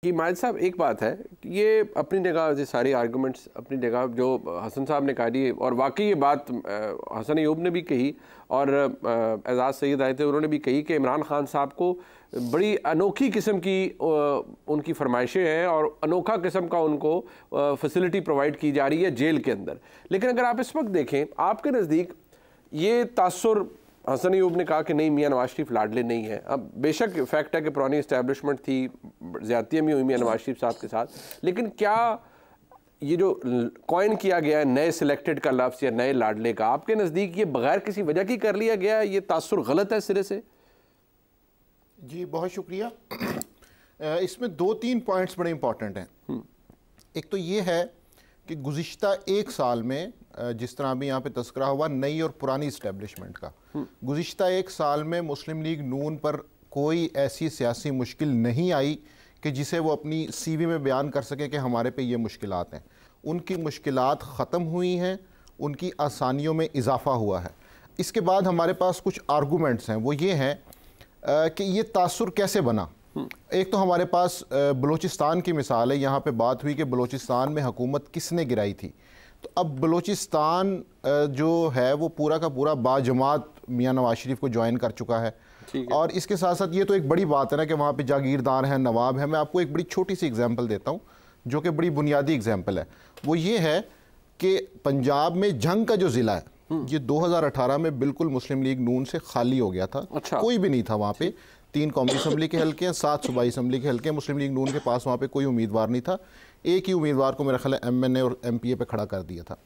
कि माजिद साहब एक बात है कि ये अपनी जगह सारी आर्गूमेंट्स अपनी जगह जो हसन साहब ने कहा दी और वाकई ये बात हसन अयूब ने भी कही और एजाज सईद आए थे उन्होंने भी कही कि इमरान खान साहब को बड़ी अनोखी किस्म की उनकी फरमाइशें हैं और अनोखा किस्म का उनको फैसिलिटी प्रोवाइड की जा रही है जेल के अंदर। लेकिन अगर आप इस वक्त देखें आपके नज़दीक ये तासुर हसन अयूब ने कहा कि नहीं मियां नवाज शरीफ लाडले नहीं है। अब बेशक फैक्ट है कि पुरानी इस्टेब्लिशमेंट थी, ज़्यादतियाँ भी हुई मियां नवाज शरीफ साहब के साथ, लेकिन क्या ये जो कॉइन किया गया है नए सिलेक्टेड का लफ्ज़ या नए लाडले का, आपके नज़दीक ये बगैर किसी वजह की कर लिया गया है, ये तासुर गलत है सिरे से? जी बहुत शुक्रिया। इसमें 2-3 पॉइंट्स बड़े इंपॉर्टेंट हैं। एक तो ये है कि गुज़िश्ता एक साल में जिस तरह अभी यहाँ पे तस्करा हुआ नई और पुरानी इस्टेब्लिशमेंट का, गुज़िश्ता एक साल में मुस्लिम लीग नून पर कोई ऐसी सियासी मुश्किल नहीं आई कि जिसे वो अपनी CV में बयान कर सके कि हमारे पे ये मुश्किलात हैं। उनकी मुश्किलात ख़त्म हुई हैं, उनकी आसानियों में इजाफ़ा हुआ है। इसके बाद हमारे पास कुछ आर्गूमेंट्स हैं, वो ये हैं कि ये तासुर कैसे बना। एक तो हमारे पास बलूचिस्तान की मिसाल है, यहाँ पे बात हुई कि बलूचिस्तान में हुकूमत किसने गिराई थी। तो अब बलूचिस्तान जो है वो पूरा का पूरा बाजमात मियां नवाज शरीफ को ज्वाइन कर चुका है। और इसके साथ साथ ये तो एक बड़ी बात है ना कि वहाँ पे जागीरदार हैं, नवाब है। मैं आपको एक बड़ी छोटी सी एग्जांपल देता हूँ जो कि बड़ी बुनियादी एग्जांपल है। वो ये है कि पंजाब में जंग का जो ज़िला है ये 2018 में बिल्कुल मुस्लिम लीग नून से खाली हो गया था। कोई भी नहीं था वहाँ पे। 3 कौमी असम्बली के हल्के हैं, 7 सूबाई असम्बली के हल्के हैं। मुस्लिम लीग नून के पास वहाँ पे कोई उम्मीदवार नहीं था। एक ही उम्मीदवार को मेरा ख्याल है MNA और MPA पे खड़ा कर दिया था।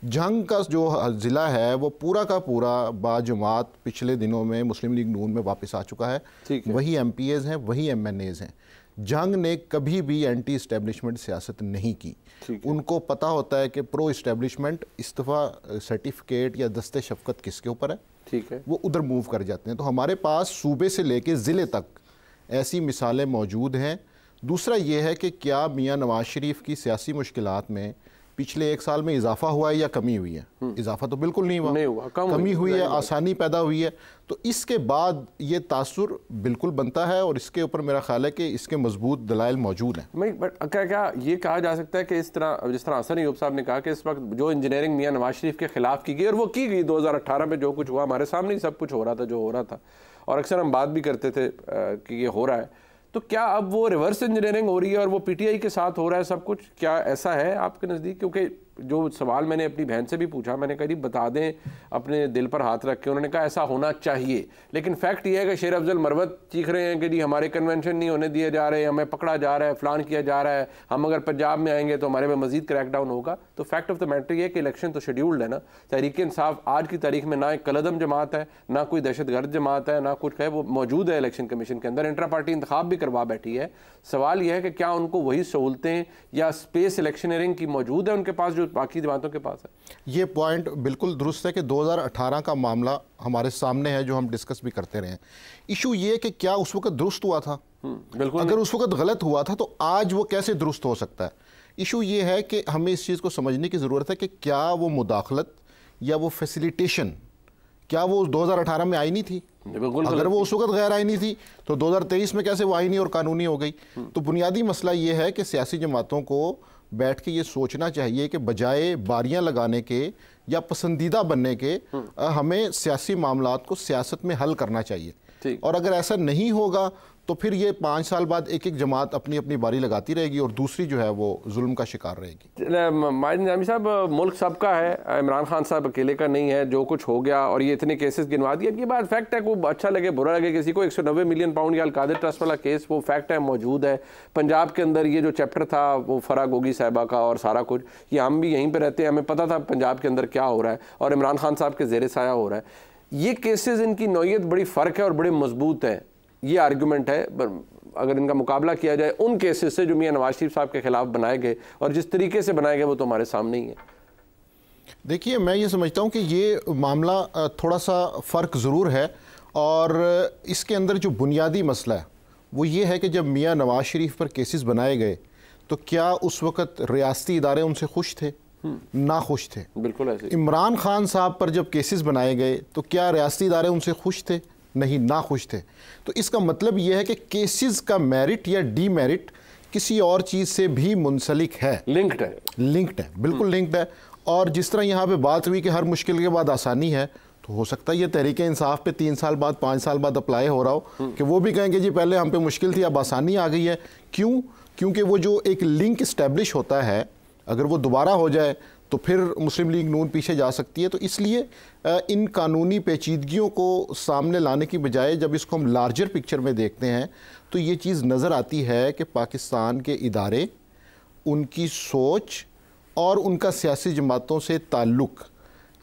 जंग का जो ज़िला है वो पूरा का पूरा बाजमात पिछले दिनों में मुस्लिम लीग नून में वापस आ चुका है। वही MPAs हैं, वही MNAs हैं। जंग ने कभी भी एंटी इस्टेब्लिशमेंट सियासत नहीं की। उनको पता होता है कि प्रो इस्टेब्लिशमेंट इस्तीफ़ा सर्टिफिकेट या दस्ते शफ़क़त किसके ऊपर है, ठीक है, वो उधर मूव कर जाते हैं। तो हमारे पास सूबे से लेके ज़िले तक ऐसी मिसालें मौजूद हैं। दूसरा ये है कि क्या मियां नवाज शरीफ की सियासी मुश्किलात में पिछले 1 साल में इजाफा हुआ है या कमी हुई है? इजाफा तो बिल्कुल नहीं हुआ, कमी हुई है, आसानी पैदा हुई है। तो इसके बाद ये तासुर बिल्कुल बनता है और इसके ऊपर मेरा ख्याल है कि इसके मजबूत दलाइल मौजूद हैं। बट क्या ये कहा जा सकता है कि इस तरह जिस तरह हसन अयूब साहब ने कहा कि इस वक्त जो इंजीनियरिंग मियां नवाज शरीफ के खिलाफ की गई और वो की गई 2018 में, जो कुछ हुआ हमारे सामने ही सब कुछ हो रहा था जो हो रहा था, और अक्सर हम बात भी करते थे कि ये हो रहा है, तो क्या अब वो रिवर्स इंजीनियरिंग हो रही है और वो PTI के साथ हो रहा है सब कुछ? क्या ऐसा है आपके नज़दीक? क्योंकि जो सवाल मैंने अपनी बहन से भी पूछा, मैंने कहा जी बता दें अपने दिल पर हाथ रख के, उन्होंने कहा ऐसा होना चाहिए। लेकिन फैक्ट ये है कि शेर अफजल मरवत चीख रहे हैं कि जी हमारे कन्वेंशन नहीं होने दिए जा रहे, हमें पकड़ा जा रहा है, फलान किया जा रहा है, हम अगर पंजाब में आएंगे तो हमारे में मजीद क्रैकडाउन होगा। तो फैक्ट ऑफ द मैटर ये है कि इलेक्शन तो शेड्यूल्ड है ना। तहरीक इंसाफ आज की तारीख में ना एक कलदम जमात है, ना कोई दहशतगर्द जमात है, ना कुछ है, वो मौजूद है इलेक्शन कमीशन के अंदर, इंट्रा पार्टी इंतखाब भी करवा बैठी है। सवाल यह है कि क्या उनको वही सहूलतें या स्पेस इलेक्शनरिंग की मौजूद है उनके पास जो बाकी जमातों के पास है? ये पॉइंट बिल्कुल दुरुस्त है कि 2018 का मामला हमारे सामने है जो हम डिस्कस भी करते रहे हैं। इशू ये कि क्या उस वक्त दुरुस्त हुआ था? बिल्कुल। अगर उस वक्त गलत हुआ था तो आज वो कैसे दुरुस्त हो सकता है? इशू ये है कि हमें इस चीज़ को समझने की ज़रूरत है कि क्या वो मुदाखलत या वो फैसिलिटेशन क्या वो 2018 में आई नहीं थी? अगर वो उस वक्त गैर आईनी थी तो 2023 में कैसे वो आईनी और कानूनी हो गई? तो बुनियादी मसला ये है कि सियासी जमातों को बैठ के ये सोचना चाहिए कि बजाय बारियां लगाने के या पसंदीदा बनने के हमें सियासी मामलात को सियासत में हल करना चाहिए। और अगर ऐसा नहीं होगा तो फिर ये 5 साल बाद एक एक जमात अपनी अपनी बारी लगाती रहेगी और दूसरी जो है वो जुल्म का शिकार रहेगी। माजिद निज़ामी साहब, मुल्क सबका है, इमरान खान साहब अकेले का नहीं है। जो कुछ हो गया और ये इतने केसेस गिनवा दिए, ये बात फैक्ट है, को अच्छा लगे बुरा लगे किसी को, 190 मिलियन पाउंड या अलकादिर ट्रस्ट वाला केस वो फैक्ट है, मौजूद है। पंजाब के अंदर ये जो चैप्टर था वो फरा गोगी साहिबा का और सारा कुछ, ये हम भी यहीं पर रहते हैं, हमें पता था पंजाब के अंदर क्या हो रहा है और इमरान खान साहब के ज़ेर साया हो रहा है। ये केसेस इनकी नौयत बड़ी फ़र्क है और बड़े मजबूत है। ये आर्गूमेंट है अगर इनका मुकाबला किया जाए उन केसेस से जो मियां नवाज शरीफ साहब के खिलाफ बनाए गए, और जिस तरीके से बनाए गए वो तो हमारे सामने ही है। देखिए, मैं ये समझता हूँ कि ये मामला थोड़ा सा फ़र्क ज़रूर है और इसके अंदर जो बुनियादी मसला है वो ये है कि जब मियां नवाज शरीफ पर केसेस बनाए गए तो क्या उस वक़्त रियासती इदारे उनसे खुश थे? ना खुश थे। बिल्कुल ऐसे। इमरान खान साहब पर जब केसेस बनाए गए तो क्या रियासती इदारे उनसे खुश थे? नहीं, ना खुश थे। तो इसका मतलब यह है कि केसेस का मेरिट या डीमेरिट किसी और चीज़ से भी मुंसलिक है, लिंक्ड है, बिल्कुल लिंक्ड है। और जिस तरह यहाँ पे बात हुई कि हर मुश्किल के बाद आसानी है, तो हो सकता है ये तहरीक इंसाफ पे 3 साल बाद 5 साल बाद अप्लाई हो रहा हो कि वो भी कहेंगे जी पहले हम पे मुश्किल थी अब आसानी आ गई है। क्यों? क्योंकि वो जो एक लिंक इस्टेब्लिश होता है, अगर वो दोबारा हो जाए तो फिर मुस्लिम लीग नून पीछे जा सकती है। तो इसलिए इन कानूनी पेचीदगियों को सामने लाने की बजाय जब इसको हम लार्जर पिक्चर में देखते हैं तो ये चीज़ नज़र आती है कि पाकिस्तान के इदारे, उनकी सोच और उनका सियासी जमातों से ताल्लुक़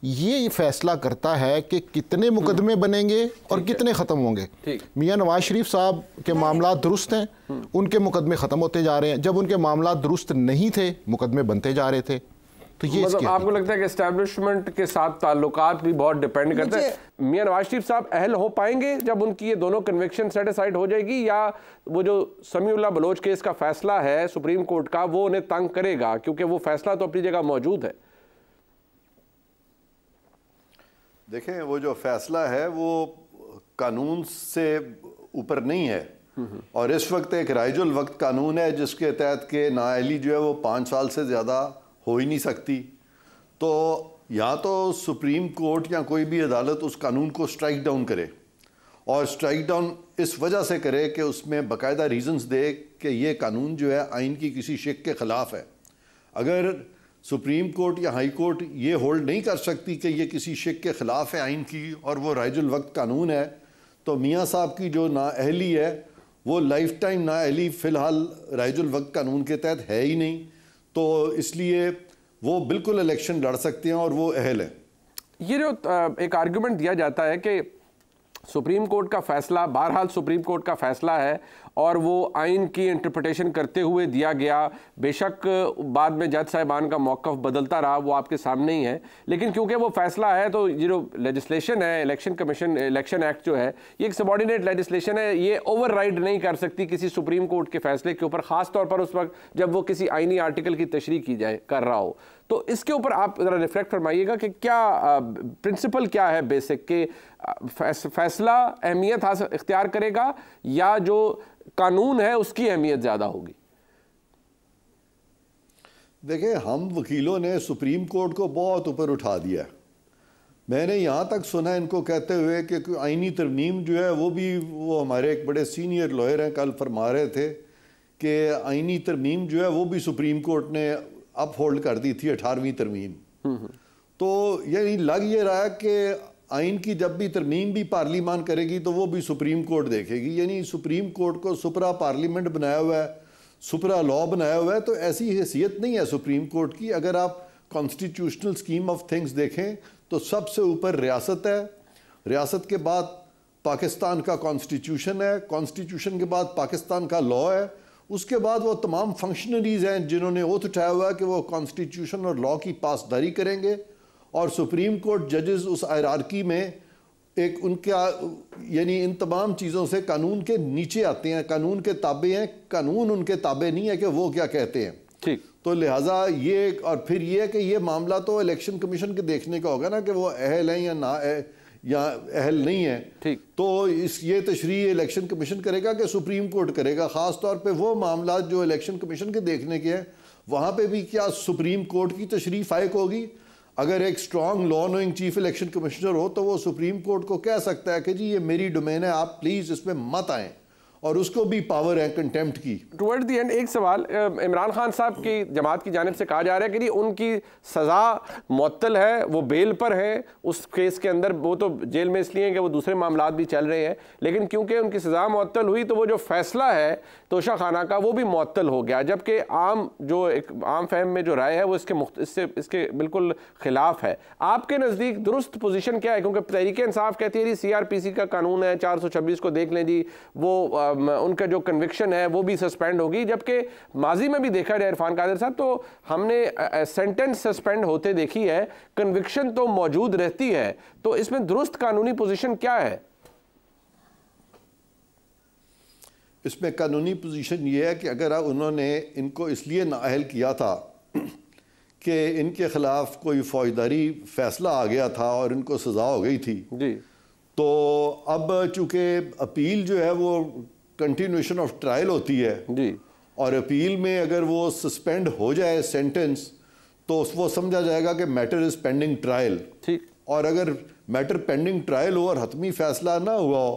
ये फैसला करता है कि कितने मुकदमे बनेंगे और कितने ख़त्म होंगे। मियाँ नवाज शरीफ साहब के मामला दुरुस्त हैं, उनके मुकदमे ख़त्म होते जा रहे हैं। जब उनके मामला दुरुस्त नहीं थे, मुकदमे बनते जा रहे थे। तो ये मतलब आपको लगता है कि एस्टैब्लिशमेंट के साथ ताल्लुकात भी बहुत डिपेंड करते हैं। मियाँ नवाज शरीफ साहब अहल हो पाएंगे जब उनकी ये दोनों कन्विक्शन सेटिस्फाइड हो जाएगी, या वो जो समीउल्लाह बलोच केस का फैसला है सुप्रीम कोर्ट का वो उन्हें तंग करेगा, क्योंकि वो फैसला तो अपनी जगह मौजूद है। देखें, वो जो फैसला है वो कानून से ऊपर नहीं है, और इस वक्त एक राइजुल वक्त कानून है जिसके तहत के नाअहली जो है वो 5 साल से ज़्यादा हो ही नहीं सकती। तो या तो सुप्रीम कोर्ट या कोई भी अदालत उस कानून को स्ट्राइक डाउन करे, और स्ट्राइक डाउन इस वजह से करे कि उसमें बाकायदा रीजंस दे कि ये कानून जो है आइन की किसी शिक के ख़िलाफ़ है। अगर सुप्रीम कोर्ट या हाई कोर्ट ये होल्ड नहीं कर सकती कि ये किसी शिक के ख़िलाफ़ है आइन की और वो राइजुल वक्त कानून है, तो मियाँ साहब की जो नाअहली है वो लाइफ टाइम नाअहली फ़िलहाल राइजुल वक्त कानून के तहत है ही नहीं। तो इसलिए वो बिल्कुल इलेक्शन लड़ सकते हैं और वो अहल है। ये जो एक आर्गुमेंट दिया जाता है कि सुप्रीम कोर्ट का फैसला, बहरहाल सुप्रीम कोर्ट का फैसला है और वो आइन की इंटरप्रिटेशन करते हुए दिया गया, बेशक बाद में जज साहिबान का मौक़िफ़ बदलता रहा, वो आपके सामने ही है, लेकिन क्योंकि वो फैसला है तो ये जो लेजिस्लेशन है, इलेक्शन कमीशन, इलेक्शन एक्ट जो है, ये एक सबॉर्डिनेट लेजिस्लेशन है, ये ओवरराइड नहीं कर सकती किसी सुप्रीम कोर्ट के फैसले के ऊपर, ख़ास तौर पर उस वक्त जब वो किसी आइनी आर्टिकल की तशरीह की जाए कर रहा हो। तो इसके ऊपर आप ज़रा रिफ्लेक्ट फरमाइएगा कि क्या प्रिंसिपल क्या है बेसिक के फैसला अहमियत इख्तियार करेगा या जो कानून है उसकी अहमियत ज़्यादा होगी? देखिए, हम वकीलों ने सुप्रीम कोर्ट को बहुत ऊपर उठा दिया। मैंने यहाँ तक सुना इनको कहते हुए कि आइनी तरमीम जो है वो हमारे एक बड़े सीनियर लॉयर हैं, कल फरमा रहे थे कि आइनी तरमीम जो है वो भी सुप्रीम कोर्ट ने अप होल्ड कर दी थी, 18वीं तरमीम। तो यानी लग ये रहा है कि आइन की जब भी तरमीम भी पार्लिमान करेगी तो वो भी सुप्रीम कोर्ट देखेगी। यानी सुप्रीम कोर्ट को सुपरा पार्लियामेंट बनाया हुआ है, सुपरा लॉ बनाया हुआ है। तो ऐसी हैसियत नहीं है सुप्रीम कोर्ट की। अगर आप कॉन्स्टिट्यूशनल स्कीम ऑफ थिंग्स देखें तो सबसे ऊपर रियासत है, रियासत के बाद पाकिस्तान का कॉन्स्टिट्यूशन है, कॉन्स्टिट्यूशन के बाद पाकिस्तान का लॉ है, उसके बाद वो तमाम फंक्शनरीज हैं जिन्होंने ओथ उठाया हुआ है कि वो कॉन्स्टिट्यूशन और लॉ की पासदारी करेंगे, और सुप्रीम कोर्ट जजेस उस हायरार्की में एक उनका यानी इन तमाम चीज़ों से कानून के नीचे आते हैं, कानून के ताबे हैं, कानून उनके ताबे नहीं है कि वो क्या कहते हैं। ठीक, तो लिहाजा ये, और फिर ये है कि ये मामला तो इलेक्शन कमीशन के देखने का होगा ना कि वो अहल हैं या ना या अहल नहीं है। ठीक, तो ये तशरीह इलेक्शन कमीशन करेगा कि सुप्रीम कोर्ट करेगा? ख़ास तौर पे वो मामला जो इलेक्शन कमीशन के देखने के हैं, वहाँ पे भी क्या सुप्रीम कोर्ट की तशरीह फाइक होगी? अगर एक strong law knowing chief election commissioner हो तो वो सुप्रीम कोर्ट को कह सकता है कि जी ये मेरी डोमेन है, आप प्लीज़ इसमें मत आएँ, और उसको भी पावर है कंटेम्प्ट की। टुवर्ड द एंड एक सवाल, इमरान खान साहब की जमात की जानिब से कहा जा रहा है कि उनकी सज़ा मुअत्तल है, वो बेल पर है उस केस के अंदर, वो तो जेल में इसलिए हैं कि वो दूसरे मामलात भी चल रहे हैं, लेकिन क्योंकि उनकी सज़ा मुअत्तल हुई तो वो जो फैसला है तोशा खाना का वो भी मुअत्तल हो गया, जबकि एक आम फहम में जो राय है वो इसके बिल्कुल खिलाफ है। आपके नज़दीक दुरुस्त पोजीशन क्या है? क्योंकि तहरीक इंसाफ कहती है जी CRPC का कानून है, 426 को देख लें जी, वो उनका जो कन्विक्शन है वो भी सस्पेंड होगी, जबकि माजी में भी देखा जाए इरफान कादिर साहब तो हमने सेंटेंस सस्पेंड होते देखी है, कन्विक्शन तो मौजूद रहती है। तो इसमें दुरुस्त कानूनी पोजीशन क्या है? इसमें कानूनी पोजीशन ये है कि अगर उन्होंने इनको इसलिए नाअहल किया था कि इनके खिलाफ कोई फौजदारी फैसला आ गया था और इनको सज़ा हो गई थी जी, तो अब चूंकि अपील जो है वो कंटिन्यूशन ऑफ ट्रायल होती है जी, और अपील में अगर वो सस्पेंड हो जाए सेंटेंस तो वो समझा जाएगा कि मैटर इज पेंडिंग ट्रायल। ठीक। और अगर मैटर पेंडिंग ट्रायल हो और हतमी फैसला ना हुआ हो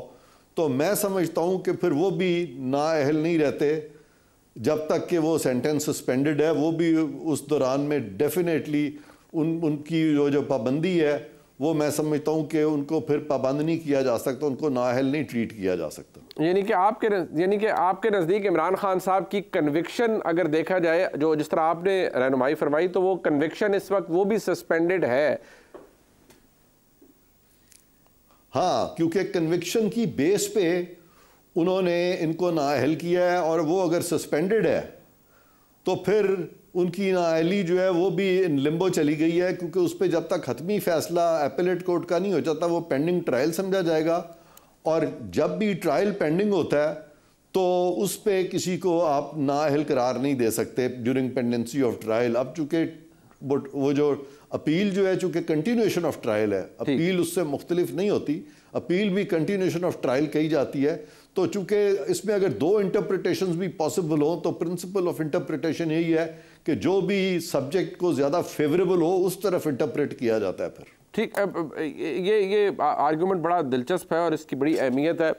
तो मैं समझता हूँ कि फिर वो भी नाअहल नहीं रहते जब तक कि वो सेंटेंस सस्पेंडेड है। वो भी उस दौरान में डेफिनेटली उनकी जो पाबंदी है वो मैं समझता हूँ कि उनको फिर पाबंद नहीं किया जा सकता, उनको नाअहल नहीं ट्रीट किया जा सकता। यानी कि आपके नज़दीक इमरान खान साहब की कन्विक्शन अगर देखा जाए, जो जिस तरह आपने रहनुमाई फरमाई, तो वो कन्विक्शन इस वक्त वो भी सस्पेंडेड है। हाँ, क्योंकि कन्विक्शन की बेस पे उन्होंने इनको नाअहल किया है और वो अगर सस्पेंडेड है तो फिर उनकी नाअहली जो है वो भी इन लिम्बो चली गई है, क्योंकि उस पर जब तक हतमी फैसला एपेलेट कोर्ट का नहीं हो जाता वो पेंडिंग ट्रायल समझा जाएगा। और जब भी ट्रायल पेंडिंग होता है तो उस पर किसी को आप नाअहल करार नहीं दे सकते ड्यूरिंग पेंडेंसी ऑफ ट्रायल। अब चूँकि वो जो अपील जो है, चूँकि कंटिन्यूएशन ऑफ ट्रायल है, अपील उससे मुख्तलिफ नहीं होती, अपील भी कंटिन्यूएशन ऑफ ट्रायल कही जाती है। तो चूँकि इसमें अगर दो इंटरप्रिटेशंस भी पॉसिबल हो तो प्रिंसिपल ऑफ इंटरप्रिटेशन यही है कि जो भी सब्जेक्ट को ज़्यादा फेवरेबल हो उस तरफ इंटरप्रेट किया जाता है फिर। ठीक। ये आर्गूमेंट बड़ा दिलचस्प है और इसकी बड़ी अहमियत है।